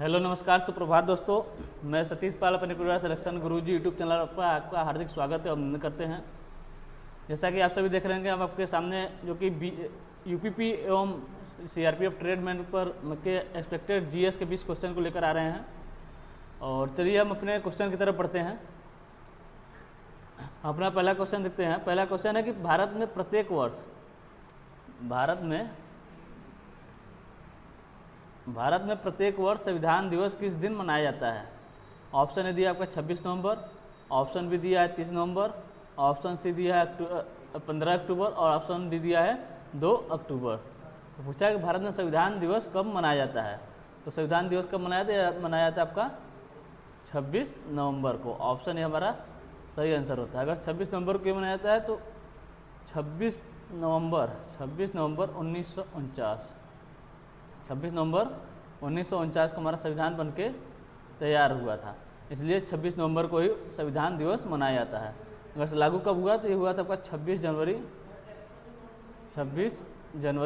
Hello नमस्कार सुप्रभात दोस्तों, मैं सतीश पाल अपने परिवार सिलेक्शन गुरुजी यूट्यूब चैनल पर आपका हार्दिक स्वागत है, अभिनंदन करते हैं। जैसा कि आप सभी देख रहे हैं, हम आपके सामने जो कि यूपीपी एवं सीआरपीएफ ट्रेडमैन पर के एक्सपेक्टेड जीएस के 20 क्वेश्चन को लेकर आ रहे हैं। और चलिए हम अपने क्वेश्चन की तरफ पढ़ते हैं। अपना पहला क्वेश्चन देखते हैं। पहला क्वेश्चन है कि भारत में प्रत्येक वर्ष संविधान दिवस किस दिन मनाया जाता है। ऑप्शन ए दिया आपका 26 नवंबर, ऑप्शन बी दिया है 30 नवंबर, ऑप्शन सी दिया है 15 अक्टूबर और ऑप्शन डी दिया है 2 अक्टूबर। तो पूछा है कि भारत में संविधान दिवस कब मनाया जाता है। तो संविधान दिवस कब मनाया जाता है आपका 26 नवंबर को। ऑप्शन ए हमारा सही आंसर होता है। अगर 26 नवंबर को मनाया जाता है तो 26 नवंबर 1949 26 नवंबर 1949 को हमारा संविधान बनके तैयार हुआ था, इसलिए 26 नवंबर को ही संविधान दिवस मनाया जाता है। अगर से लागू कब हुआ तो ये हुआ था आपका 26 जनवरी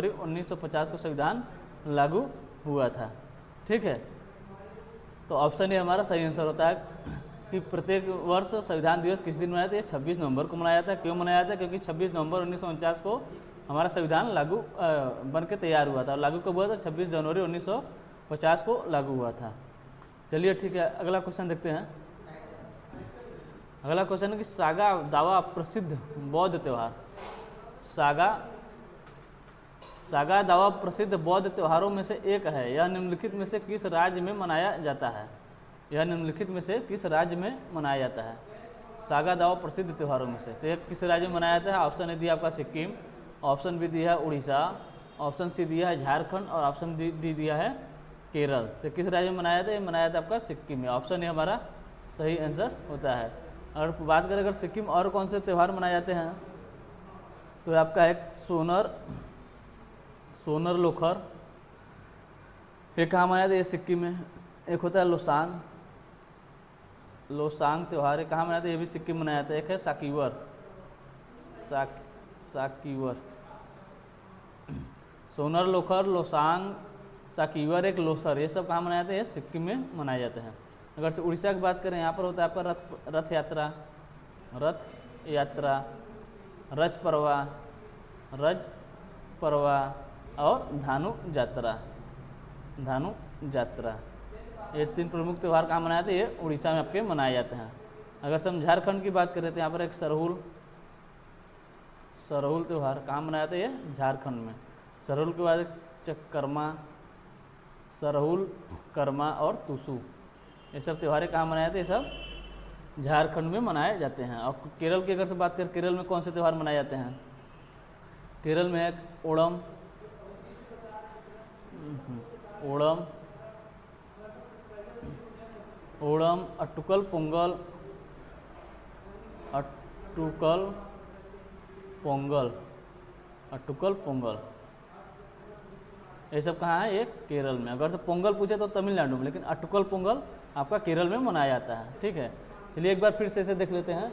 1950 को संविधान लागू हुआ था। ठीक है, तो ऑप्शन ए हमारा सही आंसर होता है कि प्रत्येक वर्ष संविधान दिवस किस दिन मनाया जाता है। 26 नवंबर को मनाया जाता है। क्यों मनाया जाता है? क्योंकि 26 नवंबर 1949 को हमारा संविधान लागू बन के तैयार हुआ था। लागू कब हुआ था? 26 जनवरी 1950 को लागू हुआ था। चलिए ठीक है, अगला क्वेश्चन देखते हैं। अगला क्वेश्चन है कि सागा दावा प्रसिद्ध बौद्ध त्यौहार। सागा दावा प्रसिद्ध बौद्ध त्योहारों में से एक है। यह निम्नलिखित में से किस राज्य में मनाया जाता है? सागा दावा प्रसिद्ध त्योहारों में से तो यह किस राज्य में मनाया जाता है? ऑप्शन ए दिया आपका सिक्किम, ऑप्शन बी दिया है उड़ीसा, ऑप्शन सी दिया है झारखंड और ऑप्शन डी दिया है केरल। तो किस राज्य में मनाया जाता है? मनाया जाता है आपका सिक्किम में। ऑप्शन ए हमारा सही आंसर होता है। अगर बात करें अगर सिक्किम और कौन से त्यौहार मनाए जाते हैं तो आपका एक सोनर लोखर, ये कहाँ मनाया जाता है? ये सिक्किम में। एक होता है लोसांग त्यौहार, ये कहाँ मनाया जाता है? ये भी सिक्किम मनाया जाता है। एक है साकीवर। सोनर लोखर, लोसांग, साकीवर, एक लोसर, ये सब कहाँ मनाए जाते हैं? सिक्किम में मनाए जाते हैं। अगर से उड़ीसा की बात करें, यहाँ पर होता है आपका रथ यात्रा, रज परवा और धानु जात्रा। ये 3 प्रमुख त्यौहार कहाँ मनाए जाते हैं? ये उड़ीसा में आपके मनाए जाते हैं। अगर से हम झारखंड की बात करें तो यहाँ पर एक सरहुल त्यौहार कहाँ मनाया जाता है? ये झारखंड में। सरहुल के बाद सरहुल, कर्मा और तुसु, ये सब त्यौहारें कहाँ मनाए जाते हैं? ये सब झारखंड में मनाए जाते हैं। और केरल की अगर से बात करें, केरल में कौन से त्यौहार मनाए जाते हैं? केरल में एक ओणम, अट्टुकल पोंगल, ये सब कहाँ है? ये केरल में। अगर से पोंगल पूछे तो तमिलनाडु में, लेकिन अट्टुकल पोंगल आपका केरल में मनाया जाता है। ठीक है, चलिए एक बार फिर से इसे देख लेते हैं।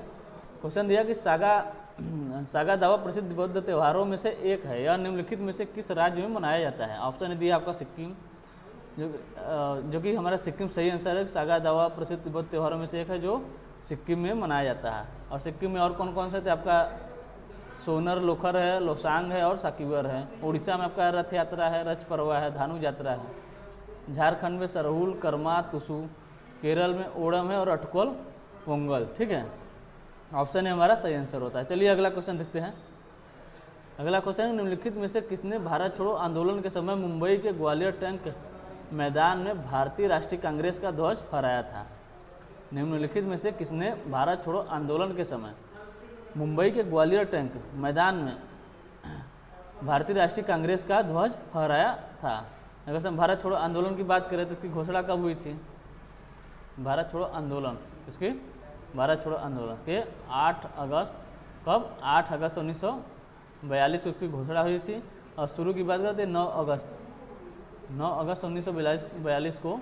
क्वेश्चन दिया कि सागा दावा प्रसिद्ध बौद्ध त्योहारों में से एक है। यह निम्नलिखित में से किस राज्य में मनाया जाता है? ऑप्शन दिया आपका सिक्किम, जो कि हमारा सिक्किम सही आंसर है। सागा दावा प्रसिद्ध बौद्ध त्योहारों में से एक है जो सिक्किम में मनाया जाता है। और सिक्किम में और कौन कौन से थे? आपका सोनर लोखर है, लोसांग है और साकीवर है। उड़ीसा में आपका रथ यात्रा है, रज परवा है, धानु यात्रा है। झारखंड में सरहुल, कर्मा, तुसु। केरल में ओणम है और अटकोल पोंगल। ठीक है, ऑप्शन है हमारा सही आंसर होता है। चलिए अगला क्वेश्चन देखते हैं। अगला क्वेश्चन, निम्नलिखित में से किसने भारत छोड़ो आंदोलन के समय मुंबई के ग्वालियर टैंक मैदान में भारतीय राष्ट्रीय कांग्रेस का ध्वज फहराया था? निम्नलिखित में से किसने भारत छोड़ो आंदोलन के समय मुंबई के ग्वालियर टैंक मैदान में भारतीय राष्ट्रीय कांग्रेस का ध्वज फहराया था? अगर से हम भारत छोड़ो आंदोलन की बात करें तो इसकी घोषणा कब हुई थी? भारत छोड़ो आंदोलन के 8 अगस्त 1942 को इसकी घोषणा हुई थी। और शुरू की बात करते 9 अगस्त 1942 को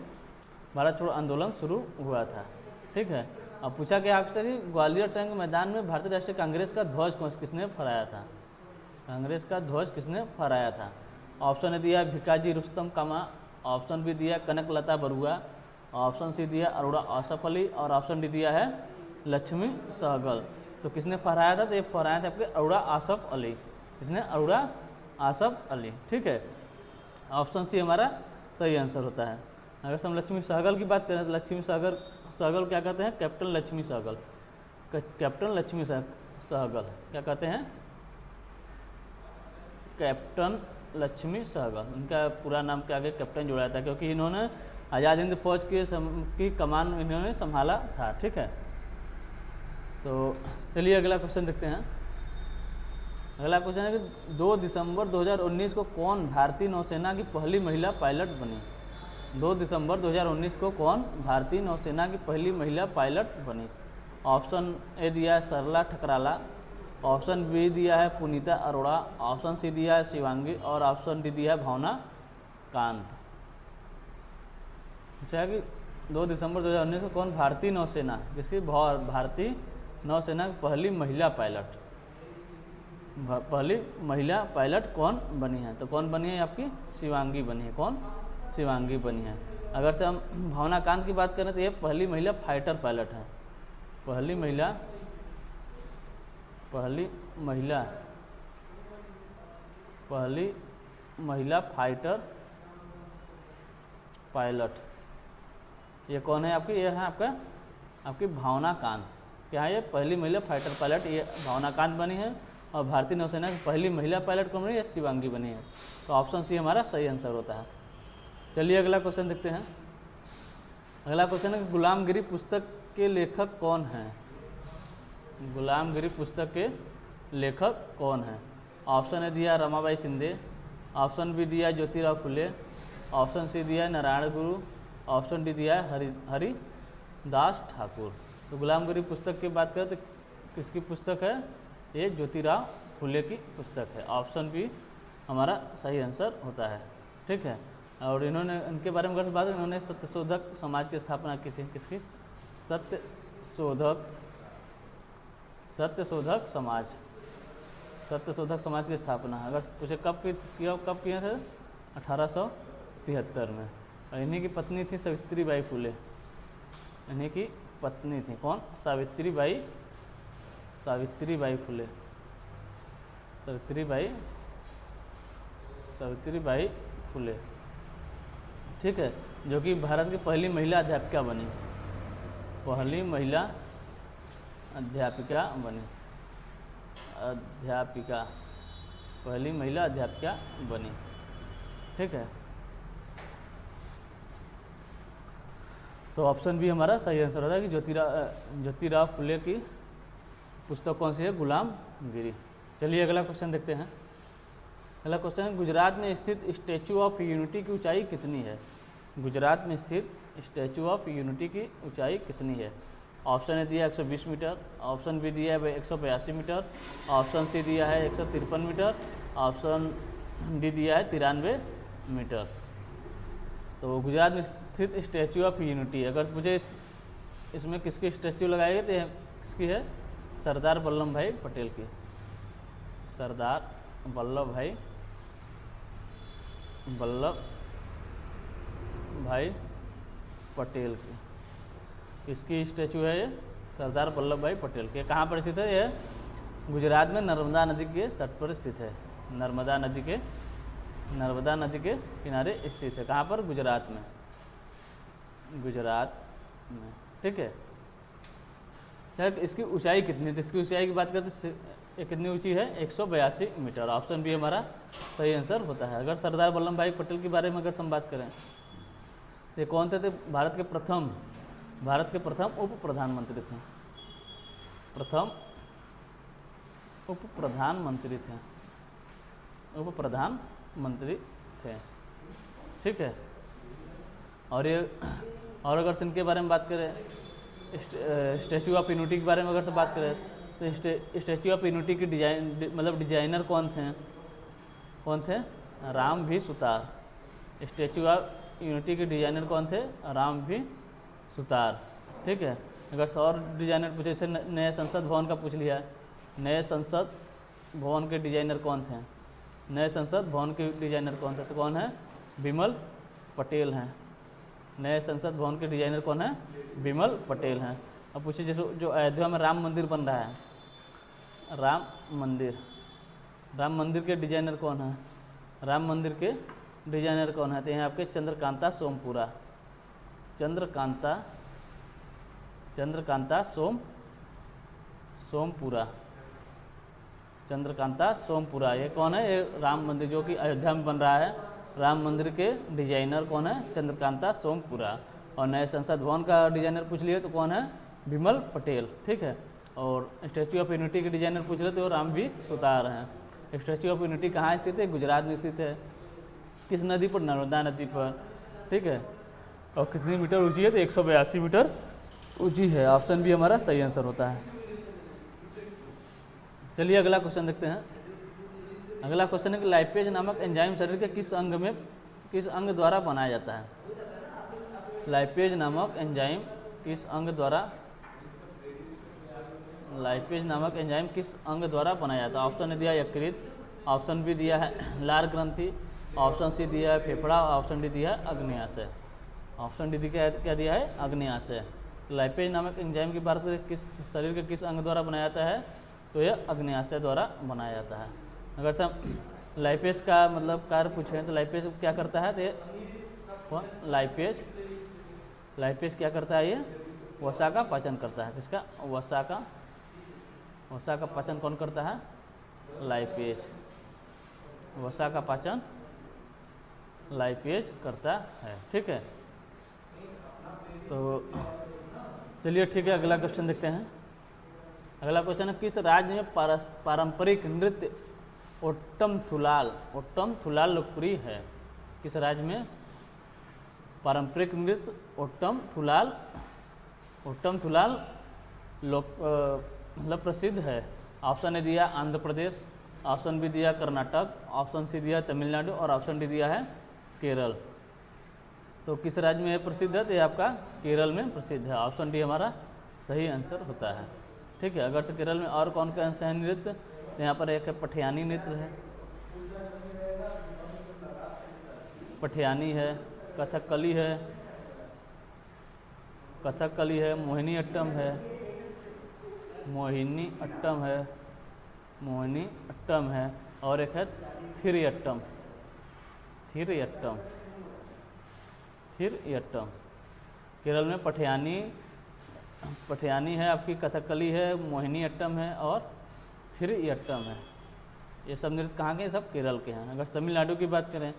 भारत छोड़ो आंदोलन शुरू हुआ था। ठीक है, अब पूछा गया आपसे कि ग्वालियर टैंक मैदान में भारतीय राष्ट्रीय कांग्रेस का ध्वज किसने फहराया था? ऑप्शन दिया भिकाजी रुस्तम ऑप्शन बी दिया है कनकलता बरुआ, ऑप्शन सी दिया अरोड़ा आसफ अली और ऑप्शन डी दिया है लक्ष्मी सहगल। तो किसने फहराया था? तो ये फहराया था आपके अरोड़ा आसफ अली। किसने? अरोड़ा आसफ अली। ठीक है, ऑप्शन सी हमारा सही आंसर होता है। अगर हम लक्ष्मी सहगल की बात करें तो लक्ष्मी सहगल क्या कहते हैं? कैप्टन लक्ष्मी सहगल। कैप्टन लक्ष्मी सहगल क्या कहते हैं? कैप्टन लक्ष्मी सहगल। उनका पूरा नाम के आगे कैप्टन जोड़ा था क्योंकि इन्होंने आज़ाद हिंद फौज की कमान इन्होंने संभाला था। ठीक है, तो चलिए अगला क्वेश्चन देखते हैं। अगला क्वेश्चन है कि 2 दिसंबर 2019 को कौन भारतीय नौसेना की पहली महिला पायलट बनी? 2 दिसंबर 2019 को कौन भारतीय नौसेना की पहली महिला पायलट बनी? ऑप्शन ए दिया है सरला ठकराला, ऑप्शन बी दिया है पुनीता अरोड़ा, ऑप्शन सी दिया है शिवांगी और ऑप्शन डी दिया है भावना कांत। पूछा है कि 2 दिसंबर 2019 को कौन भारतीय नौसेना जिसकी भारतीय नौसेना की पहली महिला पायलट कौन बनी है? तो कौन बनी है? आपकी शिवांगी बनी है। कौन? शिवांगी बनी है। अगर से हम भावना कांत की बात करें तो ये पहली महिला फाइटर पायलट है। पहली महिला फाइटर पायलट ये कौन है आपकी? ये है आपकी भावना कांत। क्या है? ये पहली महिला फाइटर पायलट ये भावना कांत बनी है। और भारतीय नौसेना की पहली महिला पायलट कौन बनी है? शिवांगी बनी है। तो ऑप्शन सी हमारा सही आंसर होता है। चलिए अगला क्वेश्चन देखते हैं। अगला क्वेश्चन है कि गुलामगिरी पुस्तक के लेखक कौन हैं? गुलामगिरी पुस्तक के लेखक कौन हैं? ऑप्शन ए दिया रमाबाई शिंदे, ऑप्शन बी दिया ज्योतिराव फुले, ऑप्शन सी दिया नारायण गुरु, ऑप्शन डी दिया है हरिदास ठाकुर। तो गुलामगिरी पुस्तक की बात करें तो किसकी पुस्तक है? ये ज्योतिराव फुले की पुस्तक है। ऑप्शन बी हमारा सही आंसर होता है। ठीक है, और इन्होंने इनके बारे में अगर बात करें, इन्होंने सत्यशोधक समाज की स्थापना की थी। किसकी? सत्यशोधक समाज की स्थापना अगर पूछे कब किए थे? 1873 में। और इन्हीं की पत्नी थी सावित्रीबाई फुले। इन्हीं की पत्नी थी कौन? सावित्रीबाई फुले। सावित्रीबाई फुले। ठीक है, जो कि भारत की पहली महिला अध्यापिका बनी। पहली महिला अध्यापिका बनी। ठीक है, तो ऑप्शन बी हमारा सही आंसर होता है कि ज्योतिराव फुले की पुस्तक कौन सी है? गुलामगिरी। चलिए अगला क्वेश्चन देखते हैं। अगला क्वेश्चन है गुजरात में स्थित स्टैचू ऑफ यूनिटी की ऊंचाई कितनी है? गुजरात में स्थित स्टैचू ऑफ यूनिटी की ऊंचाई कितनी है? ऑप्शन ए दिया 120 मीटर, ऑप्शन बी दिया है 182 मीटर, ऑप्शन सी दिया है 153 मीटर, ऑप्शन डी दिया है 93 मीटर। तो गुजरात में स्थित स्टैचू ऑफ यूनिटी अगर मुझे इसमें किसकी स्टैचू लगाई गई तो किसकी है? सरदार वल्लभ भाई पटेल की। सरदार वल्लभ भाई पटेल की। किसकी स्टैचू है ये? सरदार वल्लभ भाई पटेल के। कहाँ पर स्थित है? ये गुजरात में नर्मदा नदी के तट पर स्थित है। नर्मदा नदी के किनारे स्थित है। कहाँ पर? गुजरात में। ठीक है, इसकी ऊंचाई कितनी है? इसकी ऊंचाई की बात करते ये कितनी ऊंची है? 182 मीटर। ऑप्शन बी हमारा सही आंसर होता है। अगर सरदार वल्लभ भाई पटेल के बारे में अगर हम बात करें ये कौन थे? भारत के प्रथम उप प्रधानमंत्री थे। उप प्रधानमंत्री थे। ठीक है, और अगर इनके बारे में बात करें स्टैचू ऑफ यूनिटी के बारे में अगर से बात करें तो स्टैचू ऑफ यूनिटी की डिजाइनर कौन थे? राम भी सुतार। स्टैचू ऑफ यूनिटी के डिजाइनर कौन थे? राम भी सुतार। ठीक है, अगर और डिजाइनर पूछे जैसे नए संसद भवन का पूछ लिया, नए संसद भवन के डिजाइनर कौन थे? तो कौन है? बिमल पटेल हैं। नए संसद भवन के डिजाइनर कौन है? विमल पटेल हैं। अब पूछिए जैसे जो अयोध्या में राम मंदिर बन रहा है, राम मंदिर के डिजाइनर कौन है? राम मंदिर के डिजाइनर कौन है? तो यहाँ आपके चंद्रकांता सोमपुरा, चंद्रकांता सोमपुरा, ये कौन है? ये राम मंदिर जो कि अयोध्या में बन रहा है, राम मंदिर के डिजाइनर कौन है? चंद्रकांता सोमपुरा। और नए संसद भवन का डिजाइनर पूछ लिए तो कौन है? विमल पटेल, ठीक है। और स्टैचू ऑफ यूनिटी के डिजाइनर पूछ रहे तो रामवीर सुतार हैं। स्टैचू ऑफ यूनिटी कहाँ स्थित है? गुजरात में स्थित है। किस नदी पर? नर्मदा नदी पर, ठीक है। और कितनी मीटर ऊंची है? तो 182 मीटर ऊंची है। ऑप्शन भी हमारा सही आंसर होता है। चलिए अगला क्वेश्चन देखते हैं। अगला क्वेश्चन है कि लाइपेज नामक एंजाइम शरीर के किस अंग द्वारा बनाया जाता है? लाइपेज नामक एंजाइम किस अंग द्वारा बनाया जाता है? ऑप्शन दिया है यकृत, ऑप्शन बी दिया है लार ग्रंथि, ऑप्शन सी दिया है फेफड़ा, ऑप्शन डी दिया है अग्न्याशय। ऑप्शन डी क्या दिया है? अग्न्याशय। लाइपेज नामक एंजाइम की बात करें किस शरीर के किस अंग द्वारा बनाया जाता है? तो यह अग्न्याशय द्वारा बनाया जाता है। अगर से हम लाइपेज का मतलब कार्य पूछें तो लाइपेज क्या करता है? तो लाइपेज क्या करता है? ये वसा का पाचन करता है। किसका? वसा का पाचन कौन करता है? लाइपेज। वसा का पाचन लाइपेज करता है, ठीक है। तो चलिए ठीक है, अगला क्वेश्चन देखते हैं। अगला क्वेश्चन है किस राज्य में पारंपरिक नृत्य ओट्टम थुलाल लोकप्रिय है? किस राज्य में पारंपरिक नृत्य ओट्टम थुलाल मतलब प्रसिद्ध है? ऑप्शन ए दिया आंध्र प्रदेश, ऑप्शन बी दिया कर्नाटक, ऑप्शन सी दिया तमिलनाडु और ऑप्शन डी दिया है केरल। तो किस राज्य में प्रसिद्ध है? तो ये आपका केरल में प्रसिद्ध है। ऑप्शन डी हमारा सही आंसर होता है, ठीक है। अगर से केरल में और कौन कौन से नृत्य? तो यहाँ पर एक है पठियानी नृत्य है, पठियानी है, कथकली है, मोहिनी अट्टम है और एक है थिरयट्टम। केरल में पठियानी है, आपकी कथकली है, मोहिनी अट्टम है और थिरयट्टम है। ये सब नृत्य कहाँ के हैं? सब केरल के हैं। अगर तमिलनाडु की बात करें,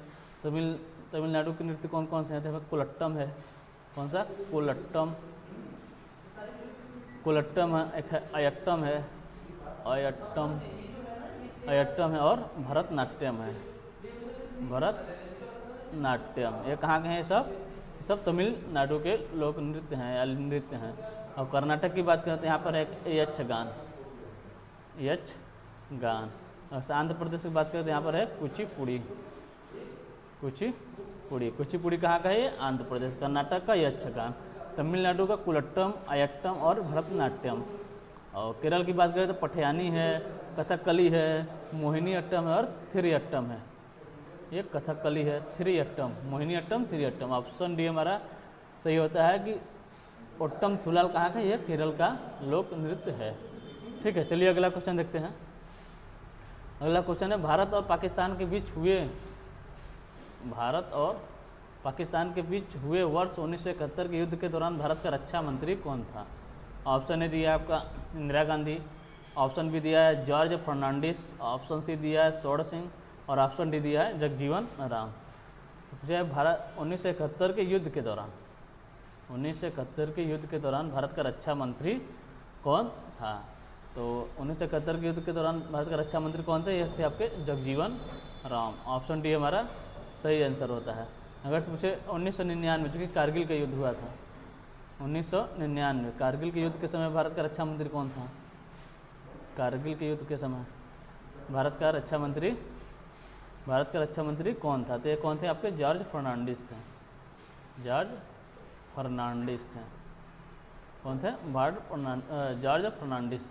तमिलनाडु के नृत्य कौन कौन से हैं? तो कुलट्टम है, कौन सा? कुलट्टम है, एक है अयट्टम है, और भरतनाट्यम है। ये कहाँ के हैं? सब तमिलनाडु के लोक नृत्य हैं या नृत्य हैं। और कर्नाटक की बात करें तो यहाँ पर एक यक्षगान। और आंध्र प्रदेश की बात करें तो यहाँ पर है कुचिपुड़ी कहाँ का है? आंध्र प्रदेश। कर्नाटक का यक्षगान, तमिलनाडु का कुलट्टम, अयट्टम और भरतनाट्यम। और केरल की बात करें तो पठियानी है, कथकली है, मोहिनी अट्टम है और थिरयट्टम है। ये कथकली है, थिरयट्टम, मोहिनी अट्टम, थिरयट्टम। ऑप्शन डी हमारा सही होता है कि ओट्टम थुलाल कहाँ का? यह केरल का लोक नृत्य है, ठीक है। चलिए अगला क्वेश्चन देखते हैं। अगला क्वेश्चन है भारत और पाकिस्तान के बीच हुए वर्ष 1971 के युद्ध के दौरान भारत का रक्षा मंत्री कौन था? ऑप्शन ए दिया है आपका इंदिरा गांधी, ऑप्शन बी दिया है जॉर्ज फर्नांडिस, ऑप्शन सी दिया है स्वर्ण सिंह और ऑप्शन डी दिया है जगजीवन राम। जो है भारत 1971 के युद्ध के दौरान भारत का रक्षा मंत्री कौन था? तो 1971 के युद्ध के दौरान भारत का रक्षा मंत्री कौन थे? ये थे आपके जगजीवन राम। ऑप्शन डी हमारा सही आंसर होता है। अगर से पूछे 1999 जो कि कारगिल का युद्ध हुआ था, 1999 कारगिल के युद्ध के समय भारत का रक्षा मंत्री कौन था? कारगिल के युद्ध के समय भारत का रक्षा मंत्री कौन था? तो ये कौन थे? आपके जॉर्ज फर्नांडिस थे। कौन थे? जॉर्ज फर्नांडिस।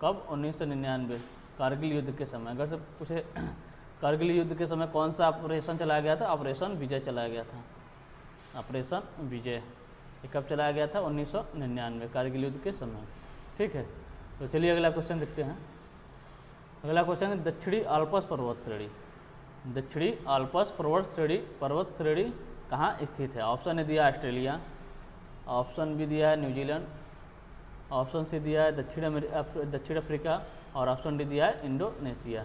कब? 1999 कारगिल युद्ध के समय। अगर से पूछे कारगिल युद्ध के समय कौन सा ऑपरेशन चलाया गया था? ऑपरेशन विजय चलाया गया था। ऑपरेशन विजय। ये कब चलाया गया था? 1999 कारगिल युद्ध के समय। ठीक है, तो चलिए अगला क्वेश्चन देखते हैं। अगला क्वेश्चन है दक्षिणी आल्प्स पर्वत श्रेणी। दक्षिणी आल्प्स पर्वत श्रेणी कहाँ स्थित है? ऑप्शन ए दिया ऑस्ट्रेलिया, ऑप्शन बी दिया है न्यूजीलैंड, ऑप्शन सी दिया है दक्षिण अफ्रीका और ऑप्शन डी दिया है इंडोनेशिया।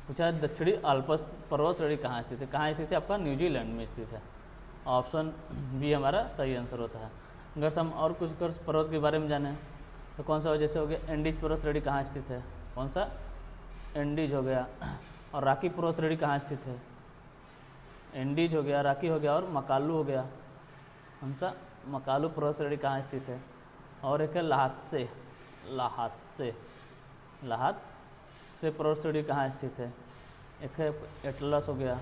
पूछा है दक्षिणी आल्प्स पर्वत श्रेणी कहाँ स्थित है? कहाँ स्थित है? आपका न्यूजीलैंड में स्थित है। ऑप्शन बी हमारा सही आंसर होता है। अगर हम और कुछ पर्वत के बारे में जाने तो कौन सा हो? जैसे हो गया एंडीज पर्वत श्रेणी कहाँ स्थित है? कौन सा? एंडीज हो गया। और राकी पर्वत श्रेणी कहाँ स्थित है? एंडीज हो गया, राकी हो गया और मकालू हो गया। कौन सा? मकालू पर्वत श्रेणी कहाँ स्थित है? और एक है लाहत से पर्वत श्रेणी कहाँ स्थित है? एक है एटलस हो गया।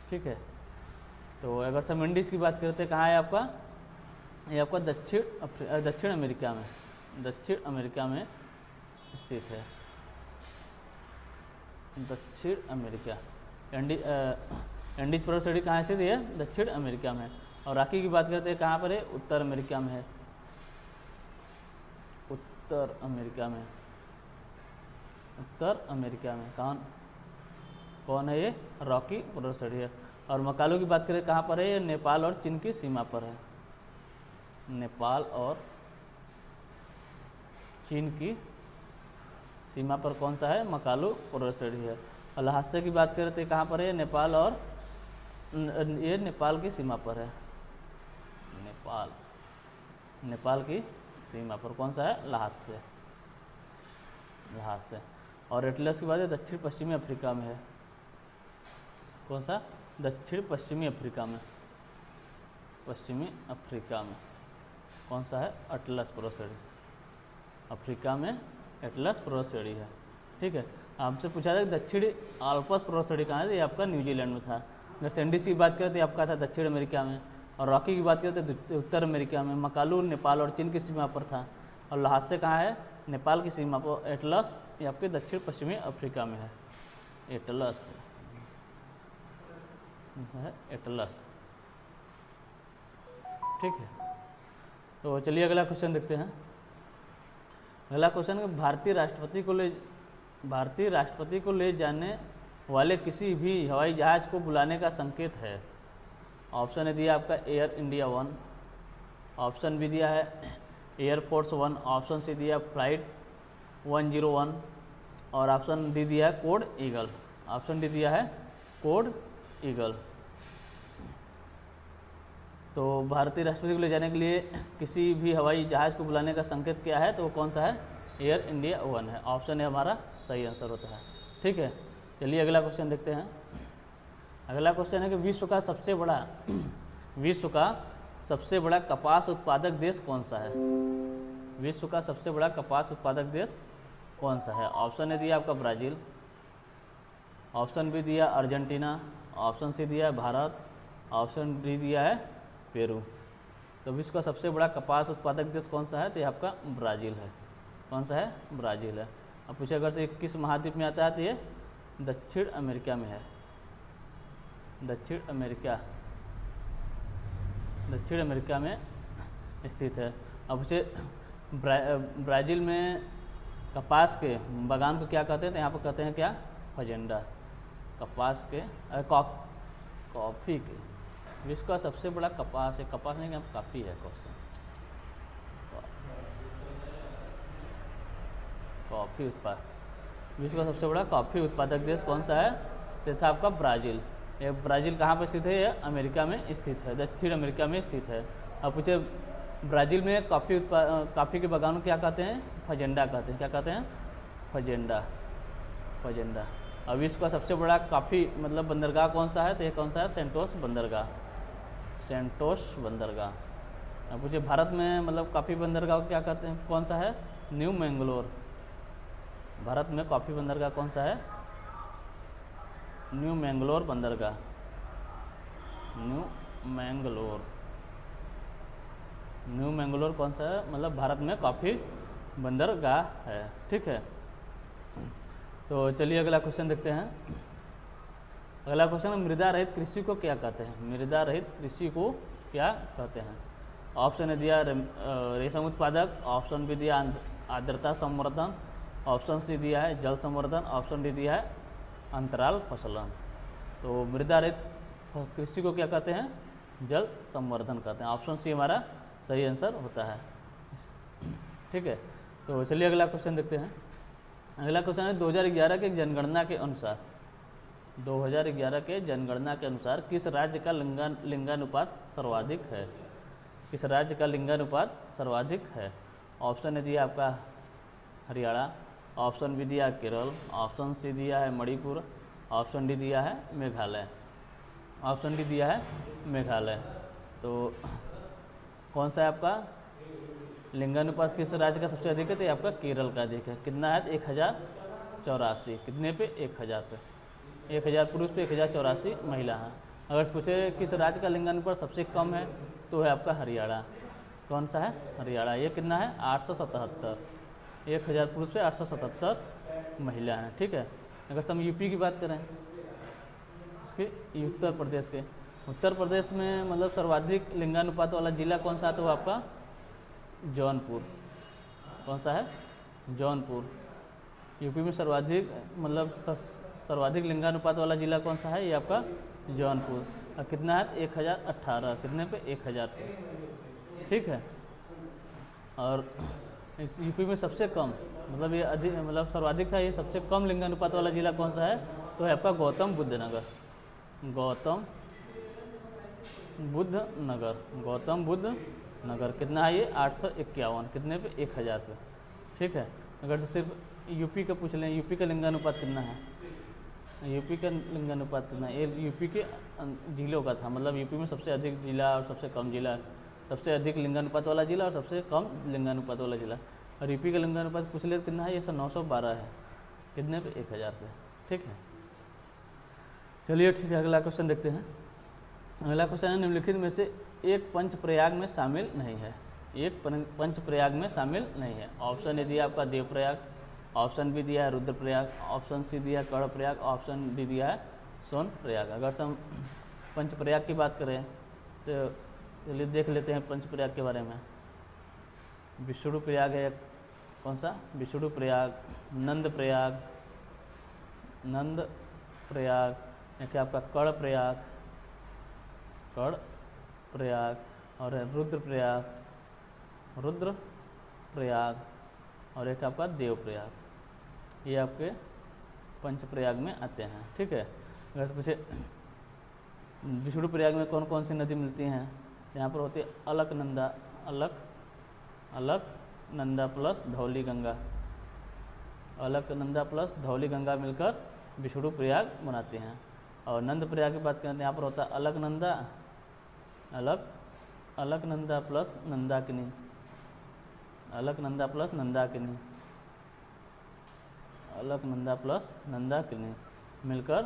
ठीक है, तो अगर हम इंडीज की बात करते हैं कहाँ है आपका? ये आपका दक्षिण अमेरिका में स्थित है। दक्षिण अमेरिका एंडीज पर्वत श्रेणी कहाँ स्थित है? दक्षिण अमेरिका में। और राकी की बात करते हैं कहाँ पर है? उत्तर अमेरिका में है। उत्तर अमेरिका में कौन है? ये रॉकी पर्वत श्रेणी है। और मकालू की बात करें कहाँ पर है? ये नेपाल और चीन की सीमा पर है। नेपाल और चीन की सीमा पर कौन सा है? मकालू पर्वत श्रेणी है। और लहासे की बात करें तो कहाँ पर है? नेपाल और ये नेपाल की सीमा पर है। नेपाल की सीमा पर कौन सा है? लहासे। और एटलस की बात है दक्षिण पश्चिमी अफ्रीका में है। कौन सा? दक्षिण पश्चिमी अफ्रीका में कौन सा है? अटलस पर्वत श्रेणी। अफ्रीका में एटलस पर्वत श्रेणी है। ठीक है, आपसे पूछा था दक्षिणी आल्प्स पर्वत श्रेणी कहाँ है? ये आपका न्यूजीलैंड में था। अगर एंडीज की बात करें तो आपका था दक्षिण अमेरिका में। और रॉकी की बात करें तो उत्तर अमेरिका में। मकालू नेपाल और चीन की सीमा पर था। और लहासे कहाँ है? नेपाल की सीमा पर। एटलस ये आपके दक्षिण पश्चिमी अफ्रीका में है। एटलस। ठीक है, तो चलिए अगला क्वेश्चन देखते हैं। अगला क्वेश्चन है भारतीय राष्ट्रपति को ले जाने वाले किसी भी हवाई जहाज़ को बुलाने का संकेत है। ऑप्शन ए दिया आपका एयर इंडिया 1, ऑप्शन बी दिया है एयरफोर्स 1, ऑप्शन सी दिया फ्लाइट 101 और ऑप्शन डी दिया है कोड ईगल। ऑप्शन डी दिया है कोड ईगल। तो भारतीय राष्ट्रपति को ले जाने के लिए किसी भी हवाई जहाज़ को बुलाने का संकेत क्या है? तो वो कौन सा है? एयर इंडिया 1 है। ऑप्शन ए हमारा सही आंसर होता है। ठीक है, चलिए अगला क्वेश्चन देखते हैं। अगला क्वेश्चन है कि विश्व का सबसे बड़ा कपास उत्पादक देश कौन सा है? विश्व का सबसे बड़ा कपास उत्पादक देश कौन सा है? ऑप्शन ए दिया आपका ब्राज़ील, ऑप्शन बी दिया अर्जेंटीना, ऑप्शन सी दिया है भारत, ऑप्शन डी दिया है पेरू। तो विश्व का सबसे बड़ा कपास उत्पादक देश कौन सा है? तो ये आपका ब्राज़ील है। कौन सा है? ब्राज़ील है। अब पूछे अगर से किस महाद्वीप में आता है? तो ये दक्षिण अमेरिका में है। दक्षिण अमेरिका में स्थित है। अब पूछे ब्राज़ील में कपास के बागान को क्या कहते हैं? तो यहाँ पर कहते हैं क्या? फजेंडा। कपास के कॉफ़ी के विश्व का सबसे बड़ा कपास है। कपास नहीं, काफ़ी है क्वेश्चन। कॉफ़ी उत्पादक विश्व का सबसे बड़ा कॉफ़ी उत्पादक देश कौन सा है? तो था आपका ब्राज़ील। ये ब्राज़ील कहाँ पर स्थित है? ये अमेरिका में स्थित है, दक्षिण अमेरिका में स्थित है। अब पूछे ब्राज़ील में कॉफ़ी के बागान को क्या कहते हैं? फजेंडा कहते हैं। क्या कहते हैं? फजेंडा। अब विश्व का सबसे बड़ा कॉफ़ी मतलब बंदरगाह कौन सा है? तो ये कौन सा है? सेंटोस बंदरगाह। अब पूछे भारत में मतलब कॉफ़ी बंदरगाह को क्या कहते हैं? कौन सा है? न्यू मैंगलोर। भारत में कॉफ़ी बंदरगाह कौन सा है? न्यू मैंगलोर बंदरगाह। न्यू मैंगलोर कौन सा है? मतलब भारत में कॉफ़ी बंदरगाह है। ठीक है, तो चलिए अगला क्वेश्चन देखते हैं। अगला क्वेश्चन है मृदा रहित कृषि को क्या कहते हैं? मृदा रहित कृषि को क्या कहते हैं? ऑप्शन ए दिया रेशम उत्पादक, ऑप्शन बी दिया आर्द्रता संवर्धन, ऑप्शन सी दिया है जल संवर्धन, ऑप्शन डी दिया है अंतराल फसलन। तो मृदा रहित कृषि को क्या कहते हैं? जल संवर्धन कहते हैं। ऑप्शन सी हमारा सही आंसर होता है। ठीक है, तो चलिए अगला क्वेश्चन देखते हैं। अगला क्वेश्चन है 2011 के जनगणना के अनुसार 2011 के जनगणना के अनुसार किस राज्य का लिंगानुपात सर्वाधिक है? किस राज्य का लिंगानुपात सर्वाधिक है? ऑप्शन ए दिया आपका हरियाणा, ऑप्शन बी दिया केरल, ऑप्शन सी दिया है मणिपुर, ऑप्शन डी दिया है मेघालय। ऑप्शन डी दिया है मेघालय। तो कौन सा है आपका लिंगानुपात किस राज्य का सबसे अधिक है? तो ये आपका केरल का अधिक है। कितना है? 1084। कितने पे? 1000 पे। 1000 पुरुष पे 1084 महिला हैं। अगर पूछे किस राज्य का लिंगानुपात सबसे कम है तो है आपका हरियाणा। कौन सा है? हरियाणा। ये कितना है? 877। 1000 पुरुष पे 877 महिला हैं। ठीक है, अगर हम यूपी की बात करें, इसके उत्तर प्रदेश के, उत्तर प्रदेश में मतलब सर्वाधिक लिंगानुपात वाला जिला कौन सा है? तो आपका जौनपुर। कौन सा है? जौनपुर। यूपी में सर्वाधिक मतलब सर्वाधिक लिंगानुपात वाला जिला कौन सा है? ये आपका जौनपुर। और कितना है? 1018। कितने पे? 1000 पे। ठीक है, और इस यूपी में सबसे कम मतलब ये अधिक मतलब सर्वाधिक था, ये सबसे कम लिंगानुपात वाला जिला कौन सा है? तो है आपका गौतम बुद्ध नगर। गौतम बुद्ध नगर। गौतम बुद्ध नगर। कितना है ये? 851। कितने पे? 1000 पे। ठीक है, अगर से सिर्फ यूपी का पूछ लें, यूपी का लिंगानुपात कितना है? यूपी का लिंगानुपात कितना है? ये यूपी के जिलों का था, मतलब यूपी में सबसे अधिक जिला और सबसे कम जिला, सबसे अधिक लिंगानुपात वाला जिला और सबसे कम लिंगानुपात वाला जिला। और यूपी का लिंगानुपात पूछ ले कितना है? ये सर 912 है। कितने पे? 1000 पे। ठीक है, चलिए ठीक है, अगला क्वेश्चन देखते हैं। अगला क्वेश्चन है निम्नलिखित में से एक पंचप्रयाग में शामिल नहीं है। एक पंचप्रयाग में शामिल नहीं है। ऑप्शन ए दिया आपका देवप्रयाग, ऑप्शन बी दिया है रुद्रप्रयाग, ऑप्शन सी दिया है कर्णप्रयाग, ऑप्शन डी दिया है सोनप्रयाग। अगर हम पंचप्रयाग की बात करें तो चलिए देख लेते हैं पंचप्रयाग के बारे में। विष्णु प्रयाग है, कौन सा? विष्णु प्रयाग, नंद प्रयाग, नंद प्रयाग, क्या आपका कर्णप्रयाग, कर्ण प्रयाग, और है रुद्रप्रयाग, रुद्रप्रयाग, और एक आपका देवप्रयाग। ये आपके पंचप्रयाग में आते हैं। ठीक है, अगर पूछे विष्णु प्रयाग में कौन कौन सी नदी मिलती हैं? यहाँ पर होती है अलकनंदा, अलकनंदा प्लस धौली गंगा। अलकनंदा प्लस धौली गंगा मिलकर विष्णु प्रयाग बनाते हैं। और नंद प्रयाग की बात करें तो यहाँ पर होता है Alaknanda, Alaknanda plus Nandakini, Alaknanda plus Nandakini, Alaknanda plus Nandakini मिलकर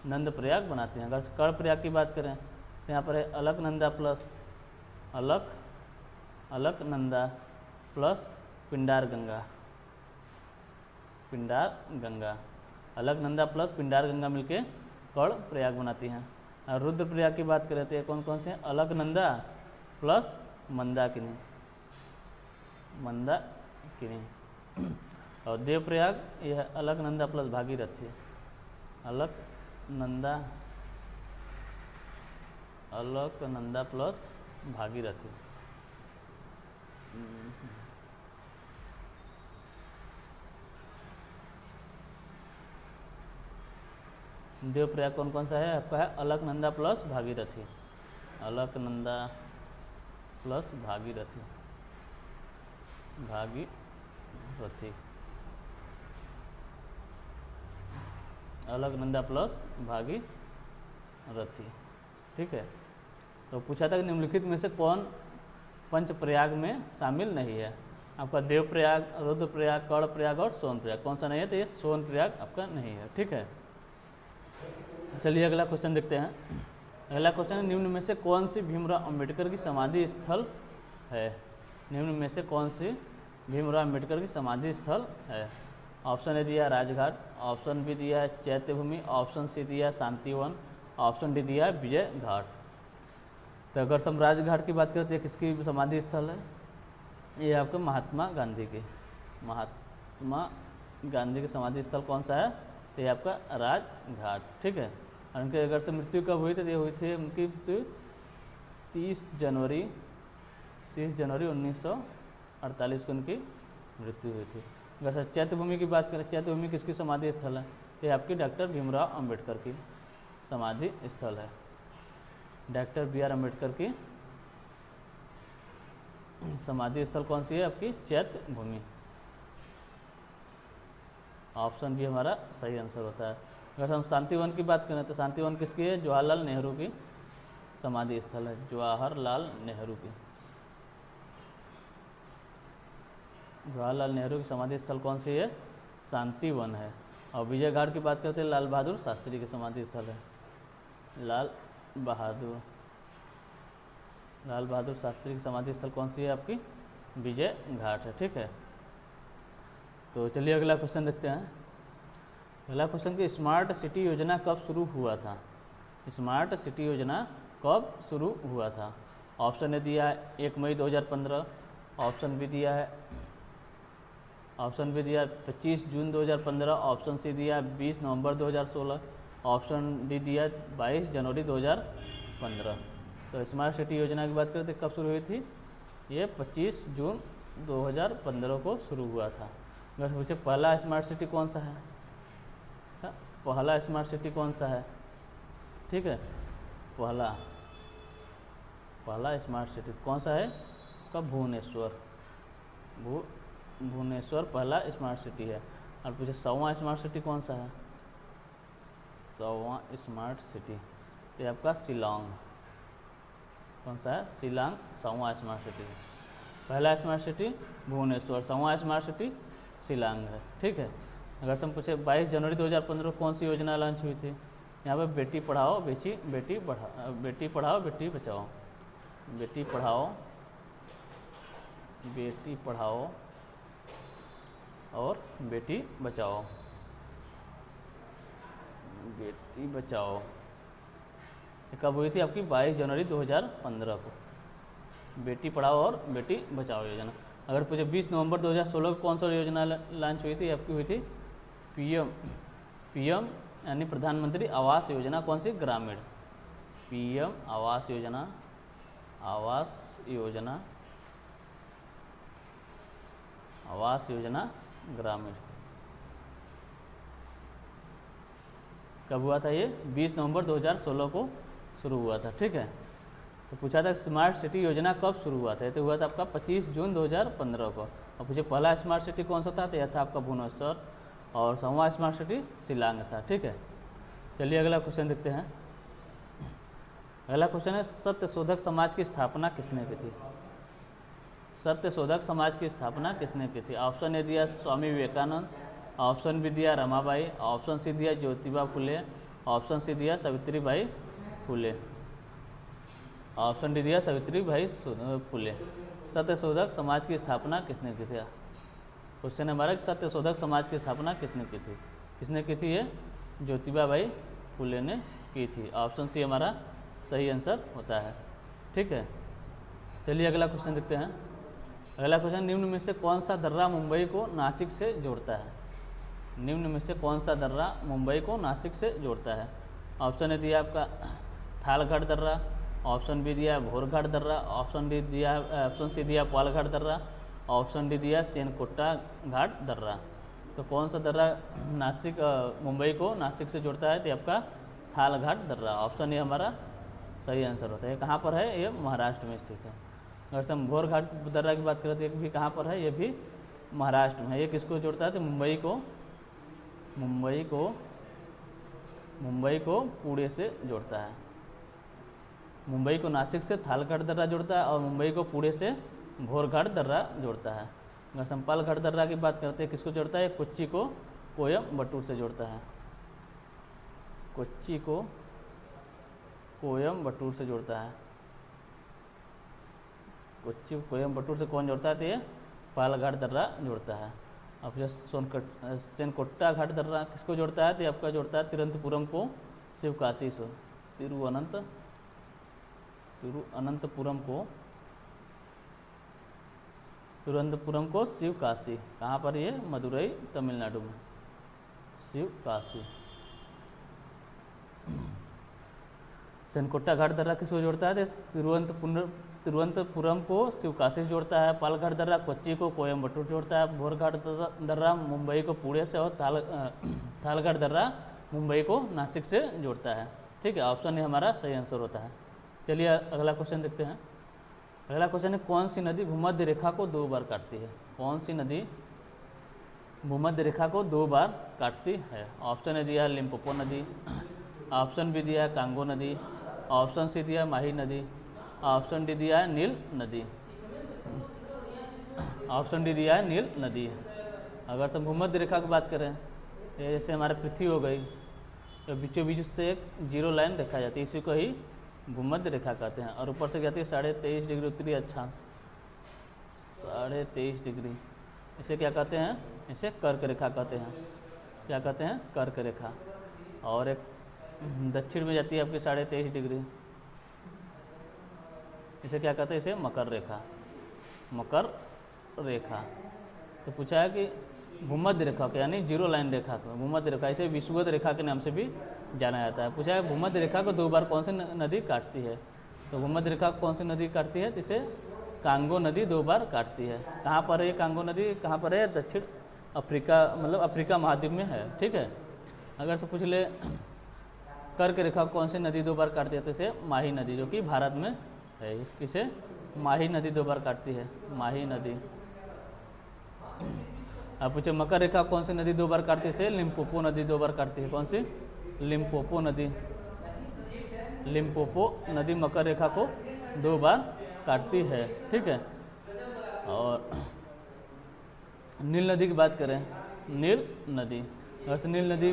नंद प्रयाग बनाते हैं। अगर कर्ण प्रयाग की बात करें तो यहाँ पर है Alaknanda plus Alaknanda plus Pindar Ganga, Pindar Ganga, Alaknanda plus Pindar Ganga मिलके कर्ण प्रयाग बनाती हैं। और रुद्र प्रयाग की बात करें तो कौन कौन से हैं? अलकनंदा प्लस मंदाकिनी, मंदाकिनी, और देवप्रयाग यह है अलकनंदा प्लस भागीरथी, अलकनंदा, अलकनंदा प्लस भागीरथी। देवप्रयाग कौन कौन सा है? आपका है Alaknanda plus Bhagirathi, Alaknanda plus Bhagirathi, Bhagirathi, Alaknanda plus Bhagirathi. ठीक है, तो पूछा था कि निम्नलिखित में से कौन पंचप्रयाग में शामिल नहीं है? आपका देवप्रयाग, रुद्रप्रयाग, कर्णप्रयाग और सोनप्रयाग। कौन सा नहीं है? तो ये सोनप्रयाग आपका नहीं है। ठीक है, चलिए अगला क्वेश्चन देखते हैं। अगला क्वेश्चन है निम्न में से कौन सी भीमराव अंबेडकर की समाधि स्थल है? निम्न में से कौन सी भीमराव अंबेडकर की समाधि स्थल है? ऑप्शन ए दिया है राजघाट, ऑप्शन बी दिया है चैत्यभूमि, ऑप्शन सी दिया है शांतिवन, ऑप्शन डी दिया है विजय घाट। तो अगर हम राजघाट की बात करें तो ये किसकी समाधि स्थल है? ये आपके महात्मा गांधी के, महात्मा गांधी के समाधि स्थल कौन सा है? तो ये आपका राजघाट। ठीक है। और उनके अगर से मृत्यु कब हुई थी? तो ये हुई थी उनकी मृत्यु 30 जनवरी 1948 को उनकी मृत्यु हुई थी। अगर चैत्यभूमि की बात करें, चैत्यभूमि किसकी समाधि स्थल है? तो ये आपकी डॉक्टर भीमराव अंबेडकर की समाधि स्थल है। डॉक्टर बी आर अम्बेडकर की समाधि स्थल कौन सी है? आपकी चैत्यभूमि। ऑप्शन बी हमारा सही आंसर होता है। अगर हम शांतिवन की बात करें तो शांतिवन किसकी है? जवाहरलाल नेहरू की समाधि स्थल है, जवाहरलाल नेहरू की। जवाहरलाल नेहरू की समाधि स्थल कौन सी है? शांतिवन है। और विजय घाट की बात करते हैं, लाल बहादुर शास्त्री की समाधि स्थल है, लाल बहादुर शास्त्री की समाधि स्थल कौन सी है? आपकी विजय घाट है। ठीक है। तो चलिए अगला क्वेश्चन देखते हैं। अगला क्वेश्चन कि स्मार्ट सिटी योजना कब शुरू हुआ था? स्मार्ट सिटी योजना कब शुरू हुआ था? ऑप्शन ए दिया है 1 मई 2015, ऑप्शन बी दिया है 25 जून 2015, ऑप्शन सी दिया 20 नवंबर 2016, ऑप्शन डी दिया 22 जनवरी 2015। तो स्मार्ट सिटी योजना की बात करें तो कब शुरू हुई थी? ये 25 जून 2015 को शुरू हुआ था। अगर पूछे पहला स्मार्ट सिटी कौन सा है? अच्छा, पहला स्मार्ट सिटी कौन सा है? ठीक है, पहला स्मार्ट सिटी कौन सा है? का भुवनेश्वर पहला स्मार्ट सिटी है। और पूछे 100वां स्मार्ट सिटी कौन सा है? 100वां स्मार्ट सिटी तो आपका शिलांग। कौन सा है? शिलांग 100वां स्मार्ट सिटी है। पहला स्मार्ट सिटी भुवनेश्वर, 100वां स्मार्ट सिटी शिलांग है। ठीक है। अगर हम पूछे 22 जनवरी 2015 को कौन सी योजना लॉन्च हुई थी? यहाँ पे बेटी पढ़ाओ बेटी पढ़ाओ बेटी बचाओ, बेटी पढ़ाओ और बेटी बचाओ, कब हुई थी? आपकी 22 जनवरी 2015 को बेटी पढ़ाओ और बेटी बचाओ योजना। अगर पूछे 20 नवंबर 2016 को कौन सा योजना लॉन्च हुई थी? आपकी हुई थी पीएम यानी प्रधानमंत्री आवास योजना। कौन सी? ग्रामीण। पीएम आवास योजना ग्रामीण। कब हुआ था? ये 20 नवंबर 2016 को शुरू हुआ था। ठीक है। तो पूछा था स्मार्ट सिटी योजना कब शुरू हुआ था? तो हुआ था आपका 25 जून 2015 को। और पूछे पहला स्मार्ट सिटी कौन सा था? तो यह था आपका भुवनेश्वर। और 100वां स्मार्ट सिटी शिलांग था। ठीक है। चलिए अगला क्वेश्चन देखते हैं। अगला क्वेश्चन है सत्यशोधक समाज की स्थापना किसने की थी? सत्यशोधक समाज की स्थापना किसने की थी? ऑप्शन ए दिया स्वामी विवेकानंद, ऑप्शन बी दिया रमाबाई, ऑप्शन सी दिया ज्योतिबा फुले, ऑप्शन सी दिया सावित्रीबाई फुले, ऑप्शन डी दिया सावित्रीबाई फुले। सत्यशोधक समाज की स्थापना किसने की थी? क्वेश्चन है हमारा सत्यशोधक समाज की स्थापना किसने की थी? ये ज्योतिबा बाई फुले ने की थी। ऑप्शन सी हमारा सही आंसर होता है। ठीक है। चलिए अगला क्वेश्चन देखते हैं। अगला क्वेश्चन, निम्न में से कौन सा दर्रा मुंबई को नासिक से जोड़ता है? निम्न में से कौन सा दर्रा मुंबई को नासिक से जोड़ता है? ऑप्शन ए दिया आपका थालघाट दर्रा, ऑप्शन बी दिया भोरघाट दर्रा, ऑप्शन सी दिया पालघाट दर्रा, ऑप्शन डी दिया सेनकोट्टा घाट दर्रा। तो कौन सा दर्रा मुंबई को नासिक से जोड़ता है? तो आपका थालघाट दर्रा। ऑप्शन ए हमारा सही आंसर होता है। कहाँ पर है? ये महाराष्ट्र में स्थित है। अगर हम घोरघाट दर्रा की बात करें तो ये भी कहाँ पर है? ये भी महाराष्ट्र में है। ये किसको जोड़ता है? तो मुंबई को पुणे से जोड़ता है। मुंबई को नासिक से थालघाट दर्रा जोड़ता है और मुंबई को पुणे से घोरघाट दर्रा जोड़ता है। अगर हम पालघाट दर्रा की बात करते हैं किसको जोड़ता है? कोच्चि को कोयम्बटूर से जोड़ता है। कोच्चि को कोयम्बटूर से जोड़ता है। कोच्चि को कोयम्बटूर से कौन जोड़ता है? तो ये पालघाट दर्रा जोड़ता है। अब जैसे सेनकोट्टा घाट दर्रा किसको जोड़ता है, तो ये आपका जोड़ता है तिरुवनंतपुरम को शिवकाशी से। तिरुवनंतपुरम को शिवकाशी, कहाँ पर ये, मदुरई तमिलनाडु में, शिवकाशी। सेनकोट्टा घाट दर्रा किसको जोड़ता है, तिरुवनंतपुरम को शिवकाशी से जोड़ता है। पालघाट दर्रा कोच्चि को कोयम्बटूर जोड़ता है। बोरघाट दर्रा मुंबई को पुणे से, और थालघाट दर्रा मुंबई को नासिक से जोड़ता है। ठीक है, ऑप्शन ए हमारा सही आंसर होता है। चलिए अगला क्वेश्चन देखते हैं। अगला क्वेश्चन है, कौन सी नदी भूमध्य रेखा को 2 बार काटती है? कौन सी नदी भूमध्य रेखा को 2 बार काटती है? ऑप्शन ए दिया है लिम्पोपो नदी, ऑप्शन बी दिया है कांगो नदी, ऑप्शन सी दिया है माही नदी, ऑप्शन डी दिया है नील नदी। ऑप्शन डी दिया है नील नदी। अगर तो भूमध्य रेखा की बात करें, ये जैसे हमारे पृथ्वी हो गई, तो बीचों बीच से एक जीरो लाइन रेखा जाती है, इसी को ही भूमध्य रेखा कहते हैं। और ऊपर से जाती है 23.5 डिग्री उत्तरी अक्षांश, 23.5 डिग्री, इसे क्या कहते हैं? इसे कर्क रेखा कहते हैं। क्या कहते हैं? कर्क रेखा। और एक दक्षिण में जाती है आपकी 23.5 डिग्री, इसे क्या कहते हैं? इसे मकर रेखा, मकर रेखा। तो पूछा है कि भूमध्य रेखा को, यानी जीरो लाइन रेखा को, भूमध्य रेखा, इसे विषुवत रेखा के नाम से भी जाना जाता है। पूछा है भूमध्य रेखा को 2 बार कौन सी नदी काटती है? तो भूमध्य रेखा को कौन सी नदी काटती है? इसे कांगो नदी 2 बार काटती है। कहाँ पर है ये कांगो नदी? कहाँ पर है? दक्षिण अफ्रीका, मतलब अफ्रीका महाद्वीप में है। ठीक है, अगर से पूछ ले कर्क रेखा कौन सी नदी 2 बार काटती है, तो इसे माही नदी, जो कि भारत में है। इसे माही नदी 2 बार काटती है, माही नदी। अब पूछे मकर रेखा कौन सी नदी 2 बार काटती है? लिम्पोपो नदी 2 बार काटती है। कौन सी? लिम्पोपो नदी। लिम्पोपो नदी मकर रेखा को 2 बार काटती है। ठीक है, और नील नदी की बात करें, नील नदी, अगर नील नदी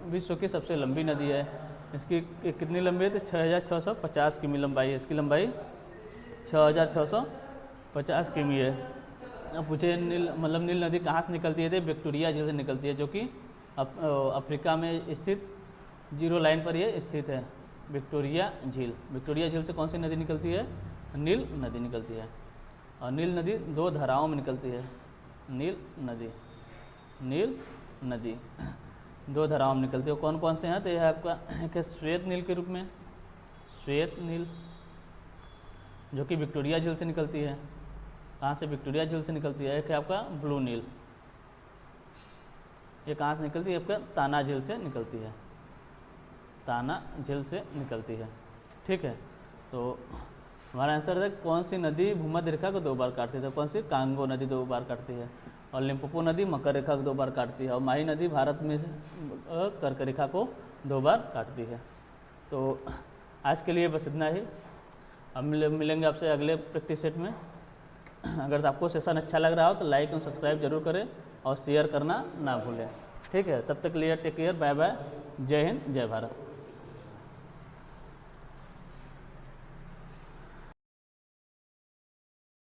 विश्व की सबसे लंबी नदी है। इसकी कितनी लंबी है? तो 6650 किमी लंबाई है। इसकी लंबाई 6650 किमी है। अब पूछे नील नदी कहाँ से निकलती है? तो विक्टोरिया झील से निकलती है, जो कि अफ्रीका में स्थित जीरो लाइन पर ये स्थित है, विक्टोरिया झील। विक्टोरिया झील से कौन सी नदी निकलती है? नील नदी निकलती है। और नील नदी 2 धाराओं में निकलती है। नील नदी 2 धाराओं में निकलती है। कौन कौन से हैं? तो यह आपका एक श्वेत नील के रूप में, श्वेत नील, जो कि विक्टोरिया झील से निकलती है। कहाँ से? विक्टोरिया झील से निकलती है। एक है आपका ब्लू नील, ये कहाँ से निकलती है? आपका ताना झील से निकलती है, ताना झील से निकलती है। ठीक है, तो हमारा आंसर है कौन सी नदी भूमध्य रेखा को 2 बार काटती है? कौन सी? कांगो नदी 2 बार काटती है। और लिम्पोपो नदी मकर रेखा को 2 बार काटती है। और माही नदी भारत में कर्क रेखा को 2 बार काटती है। तो आज के लिए बस इतना ही। अब मिलेंगे आपसे अगले प्रैक्टिस सेट में। अगर आपको सेशन अच्छा लग रहा हो तो लाइक और सब्सक्राइब जरूर करें और शेयर करना ना भूलें। ठीक है, तब तक के लिए टेक केयर, बाय बाय, जय हिंद, जय भारत।